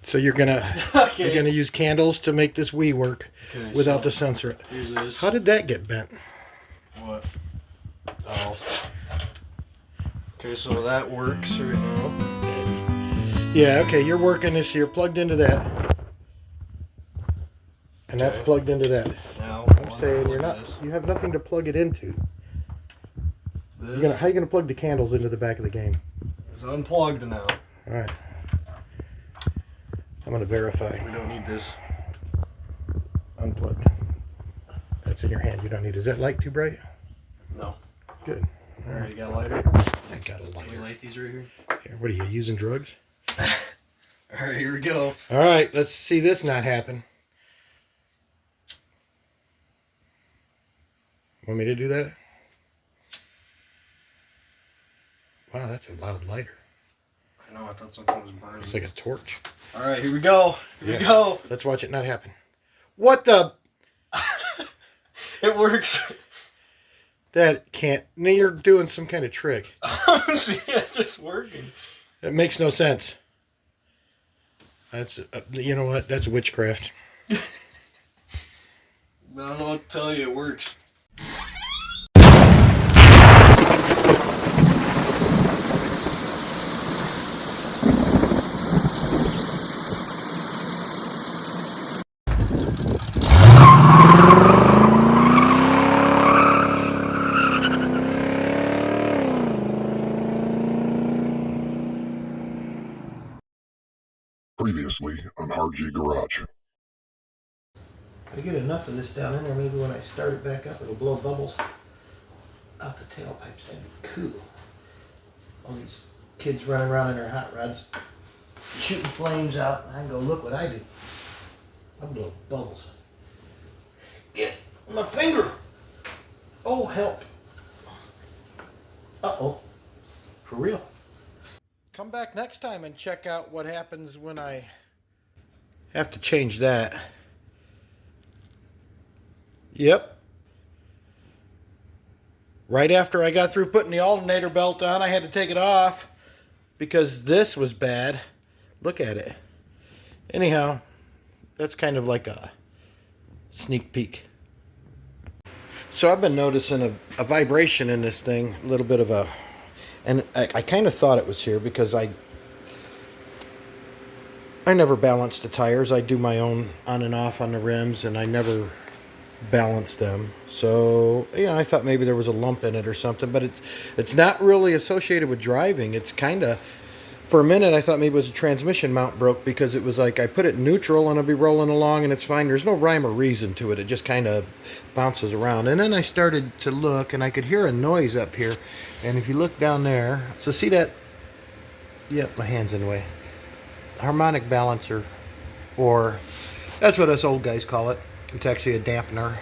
So you're gonna you're gonna use candles to make this Wii work without the sensor. Here's this. How did that get bent? What? Oh. Okay, so that works right now. Yeah, okay, you're working this, you're plugged into that. And that's plugged into that. Now, I'm saying you have nothing to plug it into. How are you gonna plug the candles into the back of the game? It's unplugged now. Alright. I'm gonna verify. We don't need this. Unplugged. That's in your hand. You don't need. Is that light too bright? No. Good. Alright, you got a lighter? I got a lighter. Can we light these right here? Here, what are you using drugs? Alright, here we go. Alright, let's see this not happen. Want me to do that? Wow, that's a loud lighter. I know, I thought something was burning. It's like a torch. Alright, here we go. Here we go. Let's watch it not happen. What the? It works. That can't. You're doing some kind of trick. See, it's just working. It makes no sense. That's, you know what? That's witchcraft. I don't know what to tell you. It works. Previously on RG Garage. I get enough of this down in there, maybe when I start it back up, it'll blow bubbles out the tailpipes. That'd be cool. All these kids running around in their hot rods, shooting flames out, and I can go, look what I do. I blow bubbles. Get my finger! Oh, help. Uh-oh. For real. Come back next time and check out what happens when I have to change that. Yep. Right after I got through putting the alternator belt on, I had to take it off because this was bad. Look at it. Anyhow, that's kind of like a sneak peek. So I've been noticing a vibration in this thing, a little bit of a... And I kind of thought it was here because I never balance the tires. I do my own on and off on the rims, and I never balance them. So, you know, I thought maybe there was a lump in it or something, but it's not really associated with driving. It's kind of, for a minute, I thought maybe it was a transmission mount broke because it was like I put it in neutral and I'll be rolling along and it's fine. There's no rhyme or reason to it. It just kind of bounces around. And then I started to look and I could hear a noise up here. And if you look down there, so see that? Yep, my hand's in the way. Harmonic balancer, or that's what us old guys call it. It's actually a dampener.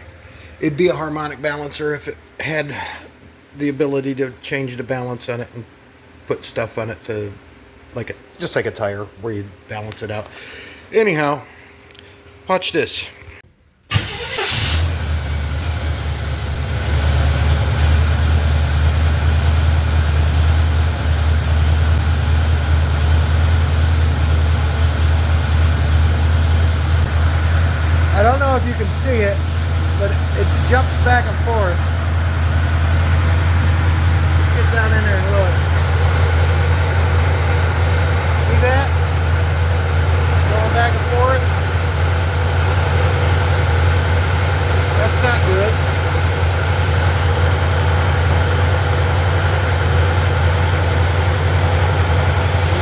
It'd be a harmonic balancer if it had the ability to change the balance on it and put stuff on it to, like just like a tire where you balance it out. Anyhow, watch this. I don't know if you can see it, but it jumps back and forth. Get down in there and look. See that? Going back and forth. That's not good.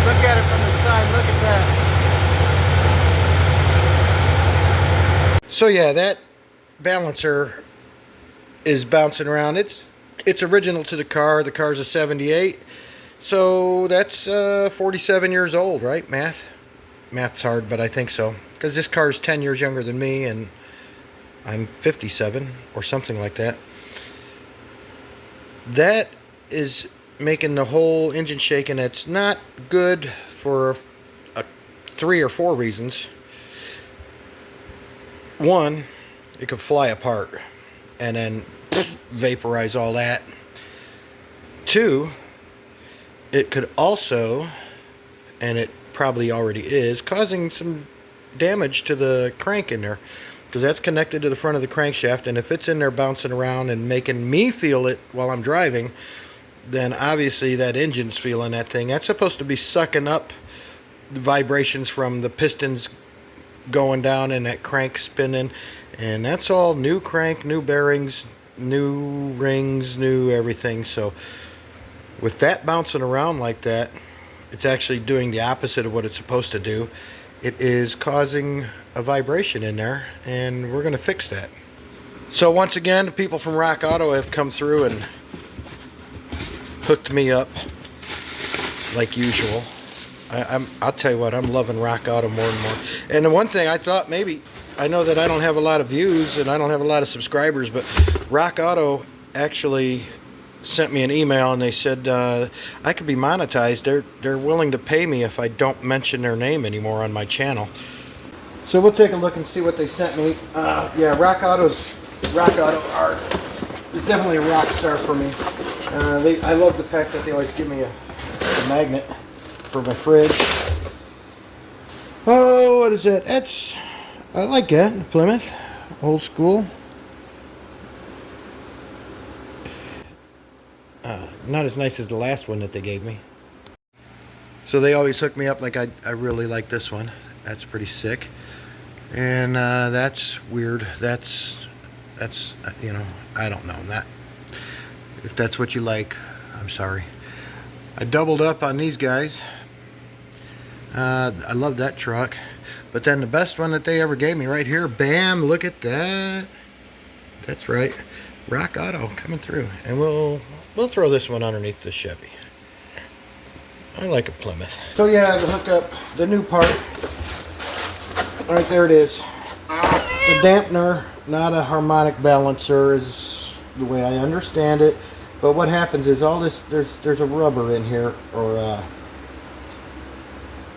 Look at it from the side. Look at that. So yeah, that balancer is bouncing around. It's original to the car. The car's a 78. So that's 47 years old, right? Math's hard, but I think so. Because this car is 10 years younger than me, and I'm 57 or something like that. That is making the whole engine shake, and it's not good for 3 or 4 reasons. One, it could fly apart and then vaporize all that. 2, it could also, and it probably already is, causing some damage to the crank in there, because that's connected to the front of the crankshaft, and if it's in there bouncing around and making me feel it while I'm driving, then obviously that engine's feeling that thing. That's supposed to be sucking up the vibrations from the pistons going down and that crank spinning, and that's all new crank, new bearings, new rings, new everything. So with that bouncing around like that, it's actually doing the opposite of what it's supposed to do. It is causing a vibration in there, and we're going to fix that. So once again, the people from Rock Auto have come through and hooked me up like usual. I'll tell you what, I'm loving Rock Auto more and more. And the one thing I thought, maybe, I know that I don't have a lot of views and I don't have a lot of subscribers, but Rock Auto actually sent me an email and they said I could be monetized. They're willing to pay me if I don't mention their name anymore on my channel. So we'll take a look and see what they sent me. Yeah, Rock Auto is definitely a rock star for me. I love the fact that they always give me a magnet for my fridge. Oh, what is that? I like that. Plymouth, old school. Not as nice as the last one that they gave me. So they always hook me up. Like I really like this one. That's pretty sick. And that's weird. That's you know, I don't know that. If that's what you like, I'm sorry. I doubled up on these guys. I love that truck. But then the best one that they ever gave me right here, bam, look at that. That's right, Rock Auto coming through. And we'll throw this one underneath the Chevy. I like a Plymouth. So yeah, the hookup, the new part. All right, there it is. It's a dampener, not a harmonic balancer, is the way I understand it. But what happens is all this, there's a rubber in here, or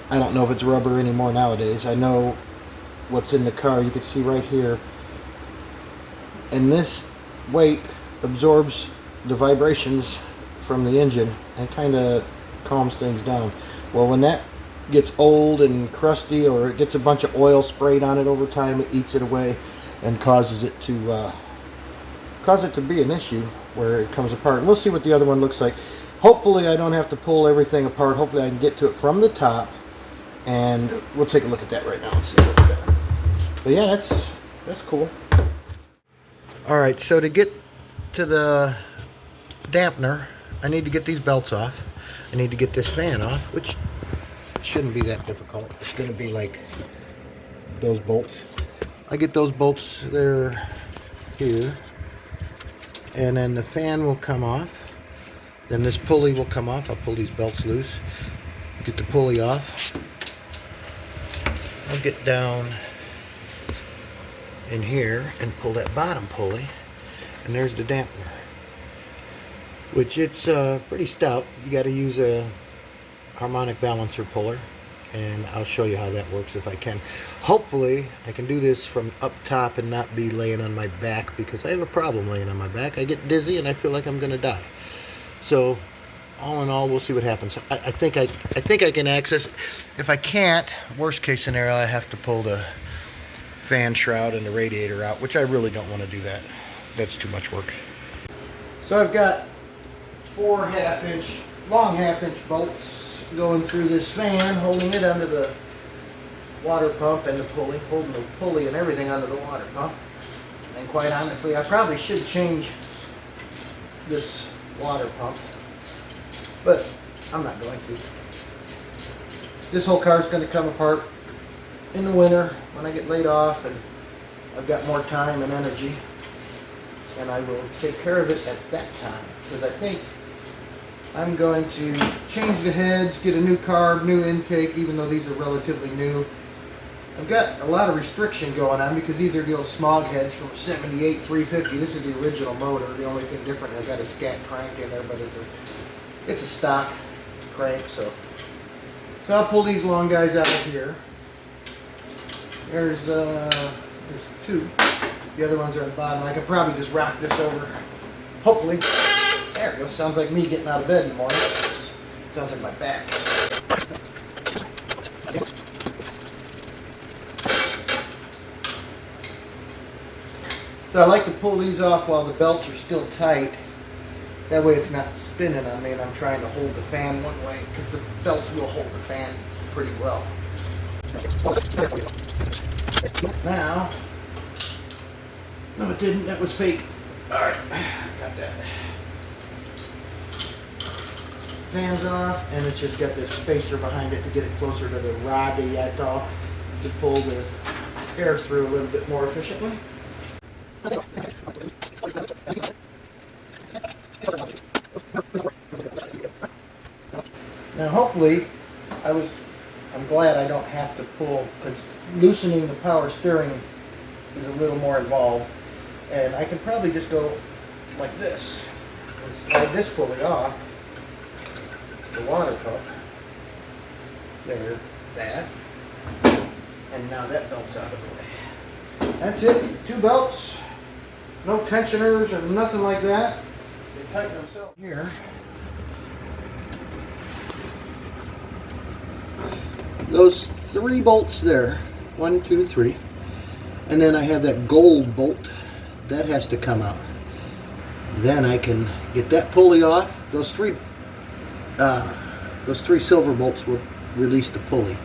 I don't know if it's rubber anymore nowadays. I know what's in the car. You can see right here. And this weight absorbs the vibrations from the engine and kind of calms things down. Well, when that gets old and crusty, or it gets a bunch of oil sprayed on it over time, it eats it away and causes it to be an issue where it comes apart. And we'll see what the other one looks like. Hopefully I don't have to pull everything apart. Hopefully I can get to it from the top, and we'll take a look at that right now and see what we got. But yeah, that's cool. All right, so to get to the dampener, I need to get these belts off. I need to get this fan off, which shouldn't be that difficult. It's going to be like those bolts. I get those bolts there, here, and then the fan will come off. Then this pulley will come off. I'll pull these belts loose, get the pulley off. I'll get down in here and pull that bottom pulley, and there's the dampener, which it's pretty stout. You got to use a harmonic balancer puller, and I'll show you how that works if I can. Hopefully I can do this from up top and not be laying on my back, because I have a problem laying on my back. I get dizzy and I feel like I'm gonna die. So all in all, we'll see what happens. I think I can access. If I can't, worst case scenario, I have to pull the fan shroud and the radiator out, which I really don't want to do that. That's too much work. So I've got 4 long half-inch bolts going through this fan, holding it under the water pump and the pulley, holding the pulley and everything under the water pump. And quite honestly, I probably should change this water pump, but I'm not going to. This whole car is going to come apart in the winter when I get laid off and I've got more time and energy, and I will take care of it at that time, because I think I'm going to change the heads, get a new carb, new intake, even though these are relatively new. I've got a lot of restriction going on because these are the old smog heads from 78 350. This is the original motor. The only thing different, I got a scat crank in there, but it's a stock crank. So I'll pull these long guys out of here. There's 2. The other ones are at the bottom. I could probably just rock this over. Hopefully. There it goes. Sounds like me getting out of bed in the morning. Sounds like my back. So I like to pull these off while the belts are still tight. That way it's not spinning on me and I'm trying to hold the fan one way, because the belts will hold the fan pretty well. Now, no it didn't, that was fake. Alright, got that. Fan's off, and it's just got this spacer behind it to get it closer to the radiator to pull the air through a little bit more efficiently. Now hopefully, I'm glad I don't have to pull, because loosening the power steering is a little more involved, and I can probably just go like this and slide this pulley off the water cup. There, that, and now that belt's out of the way. That's it, 2 belts, no tensioners or nothing like that. They tighten themselves here. Those 3 bolts there, 1, 2, 3, and then I have that gold bolt that has to come out. Then I can get that pulley off. Those three silver bolts will release the pulley,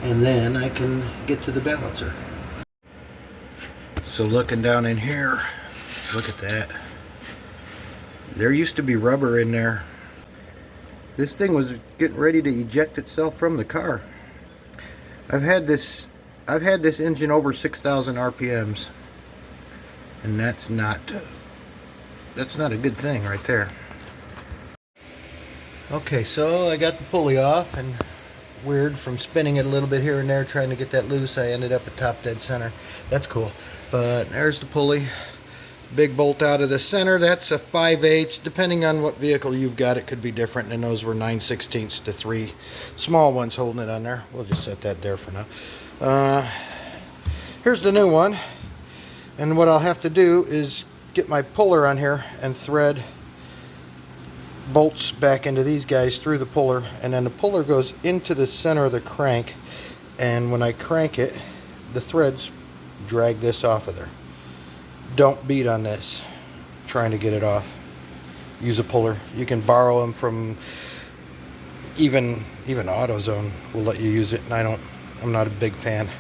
and then I can get to the balancer. So looking down in here, look at that. There used to be rubber in there. This thing was getting ready to eject itself from the car. I've had this engine over 6,000 RPMs, and that's not a good thing right there. Okay, so I got the pulley off, and weird, from spinning it a little bit here and there trying to get that loose, I ended up at top dead center. That's cool. But there's the pulley. Big bolt out of the center. That's a 5/8. Depending on what vehicle you've got, it could be different. And those were 9/16 to 3 small ones holding it on there. We'll just set that there for now. Here's the new one. And what I'll have to do is get my puller on here and thread bolts back into these guys through the puller. And then the puller goes into the center of the crank. And when I crank it, the threads drag this off of there. Don't beat on this trying to get it off. Use a puller. You can borrow them from even AutoZone will let you use it, and I'm not a big fan.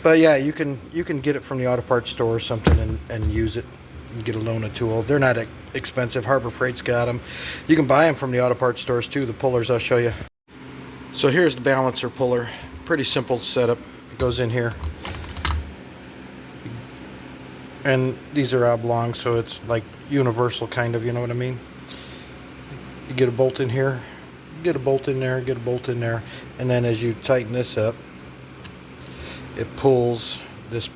But yeah, you can get it from the auto parts store or something and use it and get a Lona tool. They're not expensive. Harbor Freight's got them. You can buy them from the auto parts stores too, the pullers I'll show you. So here's the balancer puller. Pretty simple setup. It goes in here. And these are oblong, so it's like universal kind of, you know what I mean? You get a bolt in here, get a bolt in there, get a bolt in there, and then as you tighten this up, it pulls this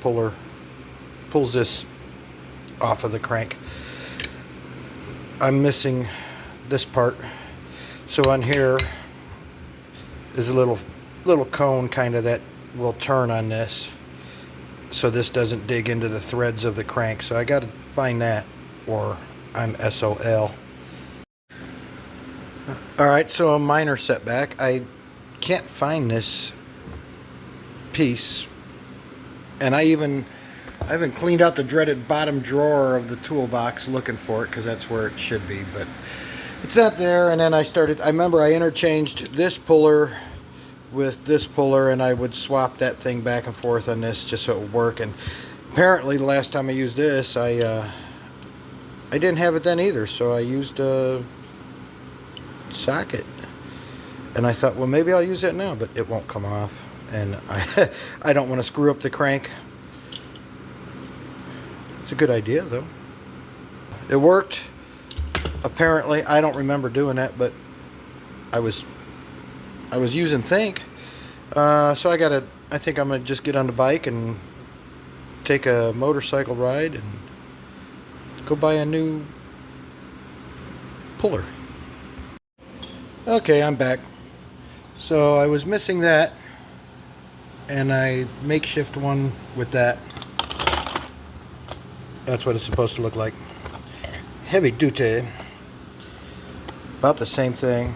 off of the crank. I'm missing this part, so on here is a little cone kind of that will turn on this, so this doesn't dig into the threads of the crank. So I got to find that, or I'm SOL. Alright, so a minor setback. I can't find this piece, and I haven't cleaned out the dreaded bottom drawer of the toolbox looking for it, because that's where it should be, but it's not there. And then I remember I interchanged this puller with this puller, and I would swap that thing back and forth on this just so it would work. And apparently the last time I used this, I didn't have it then either, so I used a socket, and I thought, well, maybe I'll use that now, but it won't come off, and I don't want to screw up the crank. It's a good idea though. It worked apparently. I don't remember doing that, but I was using Think. So I think I'm gonna just get on the bike and take a motorcycle ride and go buy a new puller. Okay, I'm back. So I was missing that, and I makeshift one with that. That's what it's supposed to look like. Heavy duty. About the same thing.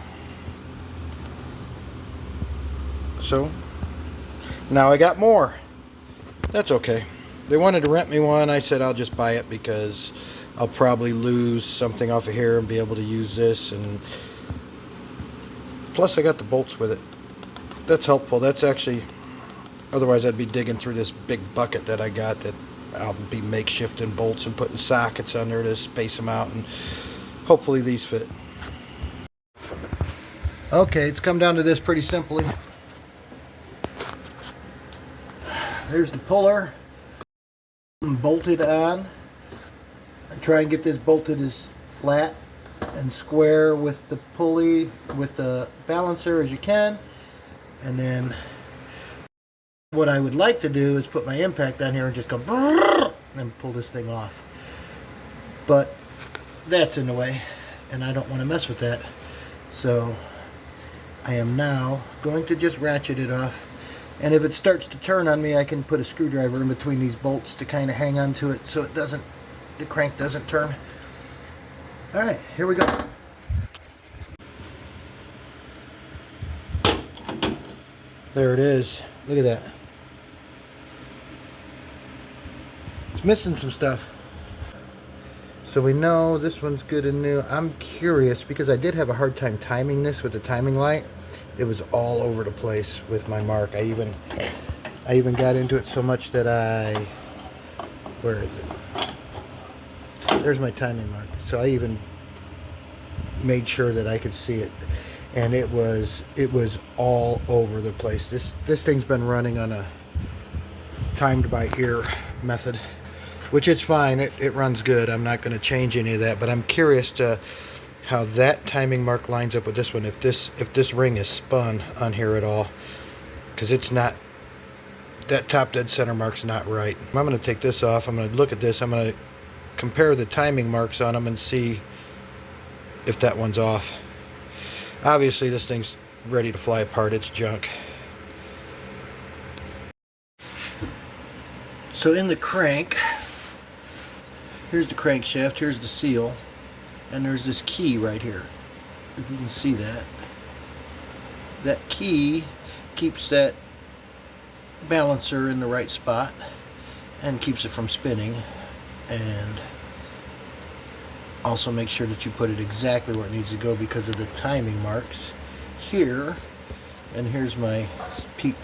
So now I got more. That's okay. they wanted to rent me one. I said I'll just buy it because I'll probably lose something off of here and be able to use this, and plus I got the bolts with it. That's helpful. That's actually, otherwise I'd be digging through this big bucket that I got that I'll be makeshifting bolts and putting sockets on there to space them out, and hopefully these fit. Okay, it's come down to this pretty simply. There's the puller bolted on. I try and get this bolted as flat and square with the pulley, with the balancer as you can. And then what I would like to do is put my impact on here and just go and pull this thing off. But that's in the way, and I don't want to mess with that. So I am now going to just ratchet it off. And if it starts to turn on me, I can put a screwdriver in between these bolts to kind of hang on to it so it doesn't, the crank doesn't turn. Alright, here we go. There it is. Look at that. It's missing some stuff. So we know this one's good and new. I'm curious because I did have a hard time timing this with the timing light. It was all over the place with my mark. I even got into it so much that where is it? There's my timing mark. So I even made sure that I could see it, and it was all over the place. This thing's been running on a timed by ear method, which is fine. It runs good. I'm not going to change any of that, but I'm curious to how that timing mark lines up with this one, if this ring is spun on here at all, because it's not, that top dead center mark's not right. I'm going to take this off. I'm going to look at this. I'm going to compare the timing marks on them and see if that one's off. Obviously this thing's ready to fly apart. It's junk. So in the crank, here's the crankshaft, here's the seal, and there's this key right here. If you can see that. That key keeps that balancer in the right spot and keeps it from spinning, and also make sure that you put it exactly where it needs to go because of the timing marks here. And here's my peep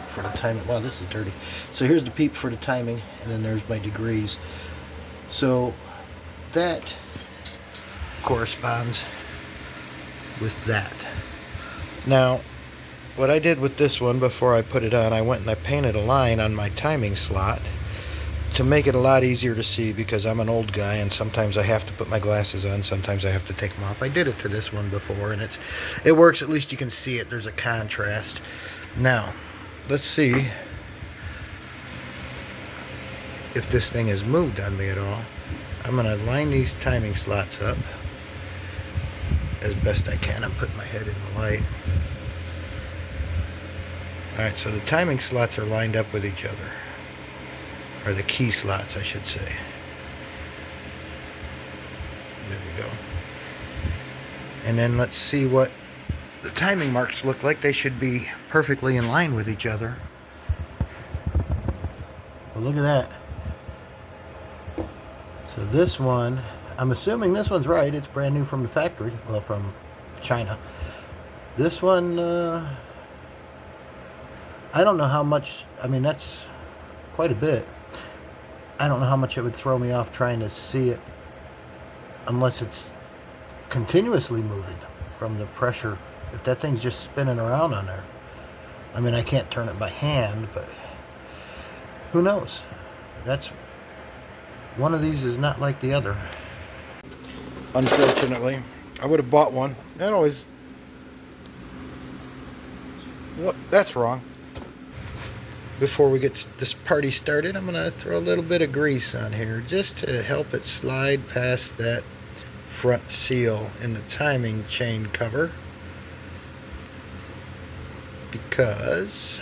for the timing. Wow, this is dirty. So here's the peep for the timing, and then there's my degrees. So that corresponds with that. Now, what I did with this one before I put it on, I went and I painted a line on my timing slot to make it a lot easier to see, because I'm an old guy and sometimes I have to put my glasses on, sometimes I have to take them off. I did it to this one before, and it works. At least you can see it. There's a contrast. Now, let's see if this thing has moved on me at all. I'm going to line these timing slots up as best I can. I'm putting my head in the light. Alright, so the timing slots are lined up with each other. Or the key slots, I should say. There we go. And then let's see what the timing marks look like. They should be perfectly in line with each other. Well, look at that. So this one, I'm assuming this one's right. It's brand new from the factory. Well, from China. This one, I don't know how much. I mean, that's quite a bit. I don't know how much it would throw me off trying to see it unless it's continuously moving from the pressure. If that thing's just spinning around on there. I mean, I can't turn it by hand, but who knows? That's one of these is not like the other. Unfortunately, I would have bought one. That always, well, that's wrong. Before we get this party started, I'm going to throw a little bit of grease on here just to help it slide past that front seal in the timing chain cover, because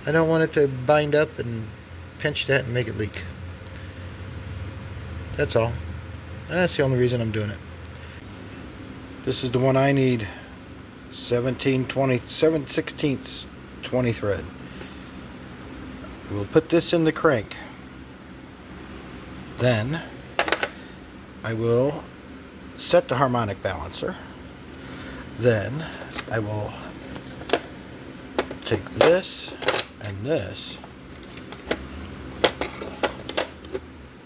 I don't want it to bind up and pinch that and make it leak. That's all. That's the only reason I'm doing it. This is the one I need. 7/16 20 thread. We'll put this in the crank. Then I will set the harmonic balancer. Then I will take this and this.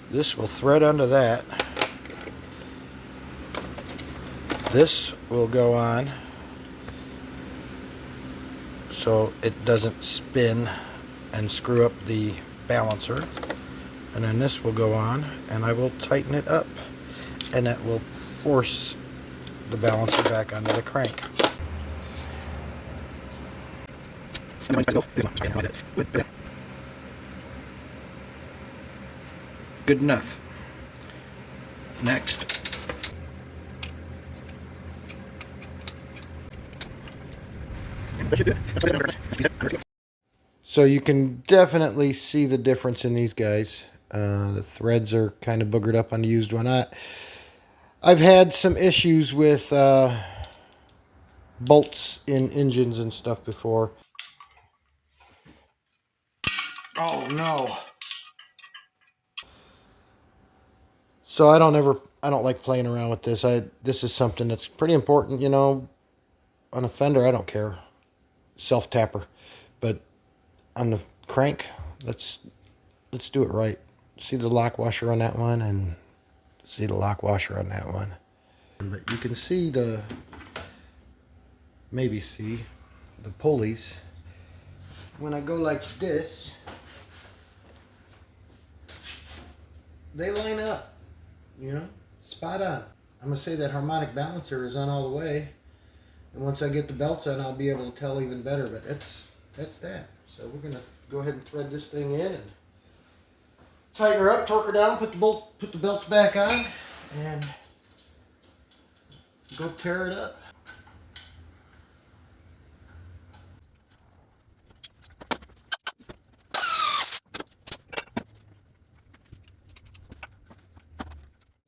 This will thread under that. This will go on so it doesn't spin and screw up the balancer. And then this will go on and I will tighten it up, and that will force the balancer back onto the crank. Good enough. Next. So you can definitely see the difference in these guys. The threads are kind of boogered up on the used one. I've had some issues with bolts in engines and stuff before. Oh no. So I don't like playing around with this. This is something that's pretty important, you know. On a fender, I don't care. Self-tapper. But on the crank, let's do it right. See the lock washer on that one and see the lock washer on that one. But you can see maybe see the pulleys. When I go like this, they line up, you know, spot on. I'm gonna say that harmonic balancer is on all the way, and once I get the belts on, I'll be able to tell even better. But that's that. So we're gonna go ahead and thread this thing in and tighten her up, torque her down, put the belts back on, and go tear it up.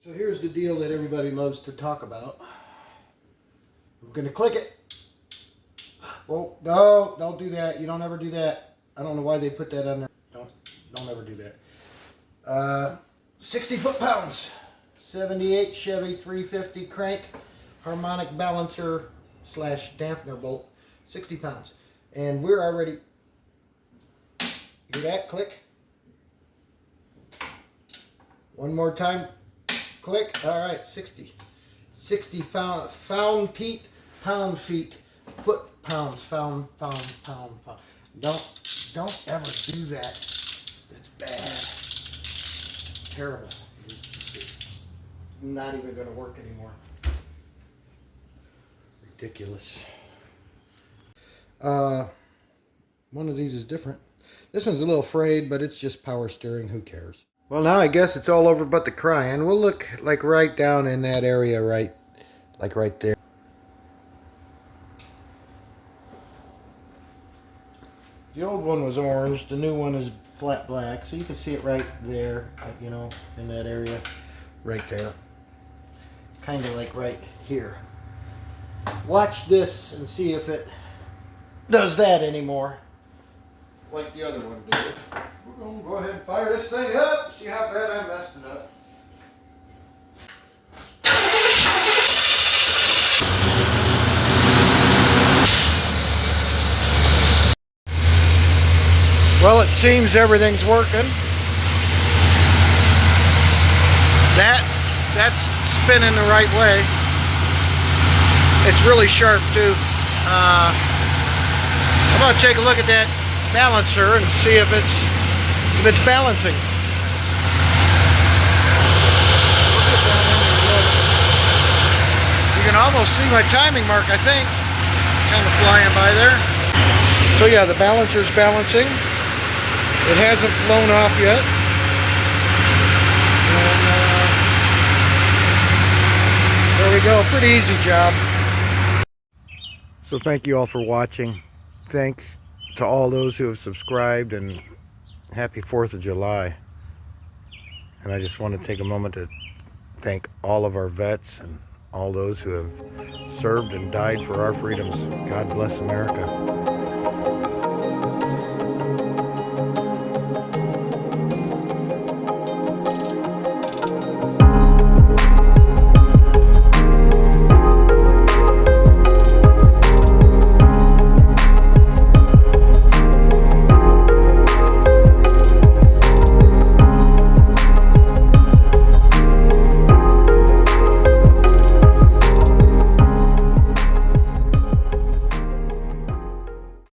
So here's the deal that everybody loves to talk about. I'm gonna click it. Well, no, don't do that. You don't ever do that. I don't know why they put that on there. Don't ever do that. 60 foot-pounds. 78 Chevy 350 crank, harmonic balancer / dampener bolt, 60 pounds. And we're already, hear that? Click. One more time. Click. All right, 60 pound feet, foot pounds, pound. Don't ever do that. That's bad. Terrible. It's not even going to work anymore. Ridiculous. One of these is different. This one's a little frayed, but it's just power steering. Who cares? Well, now I guess it's all over but the crying. We'll look like right down in that area, right there. The old one was orange. The new one is flat black. So you can see it right there, you know, in that area. Right there. Kind of like right here. Watch this and see if it does that anymore. Like the other one did. We're going to go ahead and fire this thing up. See how bad I messed it up. Well, it seems everything's working. That's spinning the right way. It's really sharp too. I'm going to take a look at that balancer and see if it's balancing. You can almost see my timing mark, I think. Kind of flying by there. So yeah, the balancer's balancing. It hasn't flown off yet. And there we go. Pretty easy job. So thank you all for watching. Thanks to all those who have subscribed, and happy 4th of July. And I just want to take a moment to thank all of our vets and all those who have served and died for our freedoms. God bless America.